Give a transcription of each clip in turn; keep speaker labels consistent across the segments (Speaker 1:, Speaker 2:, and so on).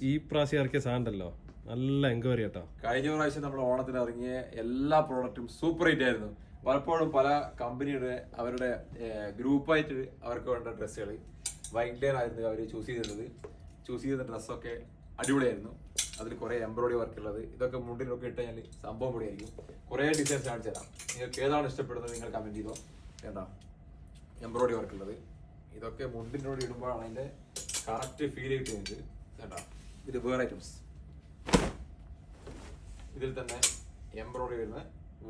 Speaker 1: ഈ പ്രാവശ്യം ഇറക്കിയ സാധനമല്ലോ നല്ല എൻക്വയറി കേട്ടോ.
Speaker 2: കഴിഞ്ഞ പ്രാവശ്യം നമ്മൾ ഓണത്തിന് ഇറങ്ങിയ എല്ലാ പ്രോഡക്റ്റും സൂപ്പർ ഹിറ്റ് ആയിരുന്നു. പലപ്പോഴും പല കമ്പനിയുടെ അവരുടെ ഗ്രൂപ്പായിട്ട് അവർക്ക് വേണ്ട ഡ്രസ്സുകൾ വൈറ്റ് ലൈൻ ആയിരുന്നു അവർ ചൂസ് ചെയ്ത ഡ്രസ്സൊക്കെ അടിപൊളിയായിരുന്നു. അതിൽ കുറേ എംബ്രോയിഡറി വർക്ക് ഉള്ളത്, ഇതൊക്കെ മുണ്ടിലൊക്കെ ഇട്ട് കഴിഞ്ഞാൽ സംഭവം പൊടിയായിരിക്കും. കുറേ ഡിസൈൻസ് കാണിച്ചു തരാം. നിങ്ങൾക്ക് ഏതാണ് ഇഷ്ടപ്പെടുന്നത് നിങ്ങൾ കമൻറ്റ് ചെയ്തോ. വേണ്ട എംബ്രോയിഡറി വർക്ക് ഉള്ളത്, ഇതൊക്കെ മുണ്ടിനോട് ഇടുമ്പോഴാണ് അതിൻ്റെ കറക്റ്റ് ഫീൽ കിട്ടുന്നത്. വേണ്ട ഇത് വേറെ ഐറ്റംസ്, ഇതിൽ തന്നെ എംബ്രോയിഡറി വരുന്ന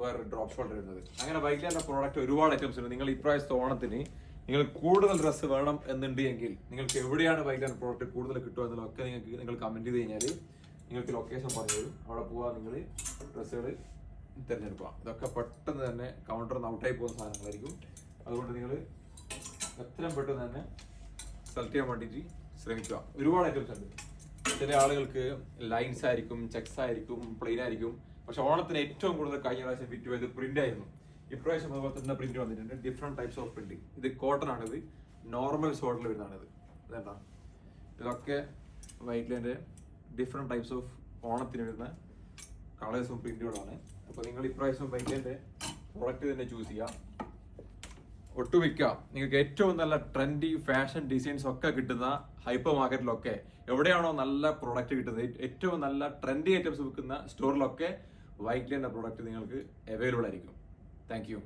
Speaker 2: വേറെ ഡ്രോപ്പ് ഷോൾഡർ വരുന്നത്. അങ്ങനെ വൈറ്റ് ലൈൻ്റെ പ്രോഡക്റ്റ് ഒരുപാട് ഐറ്റംസ് ഉണ്ട്. നിങ്ങൾ ഇപ്രാവശ്യത്തെ ഓണത്തിന് നിങ്ങൾ കൂടുതൽ ഡ്രസ്സ് വേണം എന്നുണ്ടെങ്കിൽ നിങ്ങൾക്ക് എവിടെയാണ് വൈറ്റ് ലൈൻ പ്രോഡക്റ്റ് കൂടുതൽ കിട്ടുക എന്നുള്ളതൊക്കെ നിങ്ങൾ കമൻറ്റ് ചെയ്ത് കഴിഞ്ഞാൽ നിങ്ങൾക്ക് ലൊക്കേഷൻ പറഞ്ഞു തരും. അവിടെ പോവാൻ നിങ്ങൾ ഡ്രസ്സുകൾ തിരഞ്ഞെടുക്കുക. ഇതൊക്കെ പെട്ടെന്ന് തന്നെ കൗണ്ടറിൽ നിന്ന് ഔട്ടായി പോകുന്ന സാധനങ്ങളായിരിക്കും. അതുകൊണ്ട് നിങ്ങൾ എത്രയും പെട്ടെന്ന് തന്നെ സെലക്ട് ചെയ്യാൻ വേണ്ടിയിട്ട് ശ്രമിക്കുക. ഒരുപാട് ഐറ്റംസ് ഉണ്ട്. ചില ആളുകൾക്ക് ലൈൻസ് ആയിരിക്കും, ചെക്സ് ആയിരിക്കും, പ്ലെയിൻ ആയിരിക്കും. പക്ഷെ ഓണത്തിന് ഏറ്റവും കൂടുതൽ കഴിഞ്ഞ പ്രാവശ്യം ഫിറ്റ് ചെയ്ത് പ്രിന്റ് ആയിരുന്നു. ഇപ്രാവശ്യം അതുപോലെ തന്നെ പ്രിന്റ് വന്നിട്ടുണ്ട്. Different types of print. ഇത് കോട്ടൺ ആണിത്, നോർമൽ ഷോർട്ടിൽ വരുന്നതാണിത്. ഇതെന്താ ഇതൊക്കെ വൈറ്റ് ലൈൻ്റെ ഡിഫറെന്റ് ടൈപ്സ് ഓഫ് ഓണത്തിന് വരുന്ന കളേഴ്സും പ്രിന്റുകളാണ്. അപ്പോൾ നിങ്ങൾ ഇപ്രാവശ്യം വൈറ്റ് ലൈൻ്റെ പ്രോഡക്റ്റ് തന്നെ ചൂസ് ചെയ്യുക. ഒട്ടുമിക്ക നിങ്ങൾക്ക് ഏറ്റവും നല്ല ട്രെൻഡി ഫാഷൻ ഡിസൈൻസ് ഒക്കെ കിട്ടുന്ന ഹൈപ്പർ മാർക്കറ്റിലൊക്കെ എവിടെയാണോ നല്ല പ്രോഡക്റ്റ് കിട്ടുന്നത്, ഏറ്റവും നല്ല ട്രെൻഡി ഐറ്റംസ് വിൽക്കുന്ന സ്റ്റോറിലൊക്കെ വൈറ്റ് ലൈൻ്റെ പ്രോഡക്റ്റ് നിങ്ങൾക്ക് അവൈലബിൾ ആയിരിക്കും. Thank you.